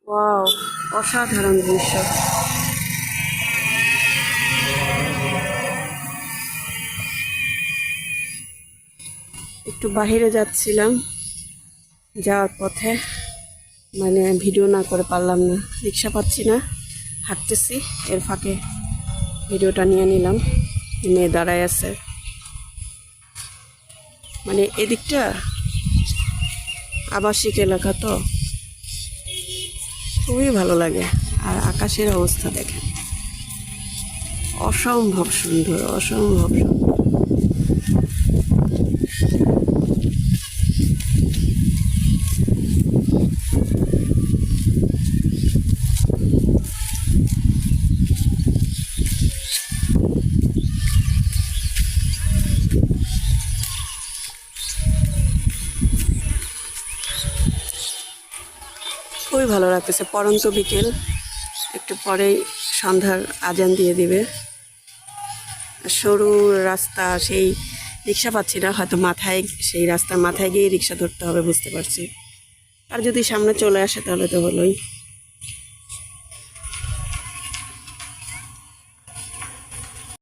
Wow, অসাধারণ দৃশ্য। একটু বাহিরে যাচ্ছিলাম, যাওয়ার পথে মানে ভিডিও না করে পারলাম না, রিক্সা পাচ্ছি না, হাঁটতেছি, এর ফাঁকে ভিডিওটা নিয়ে নিলাম। মেয়ে দাঁড়ায় আছে, মানে এদিকটা আবাসিক এলাকা তো খুবই ভালো লাগে। আর আকাশের অবস্থা দেখেন, অসম্ভব সুন্দর, অসম্ভব সুন্দর। খুবই ভালো লাগতেছে, পরন্ত বিকেল, একটু পরেই সন্ধ্যার আজান দিয়ে দিবে। সরু রাস্তা, সেই রিক্সা পাচ্ছি না, হয়তো মাথায়, সেই রাস্তার মাথায় গিয়ে রিক্সা ধরতে হবে, বুঝতে পারছি। আর যদি সামনে চলে আসে তাহলে তো হলোই।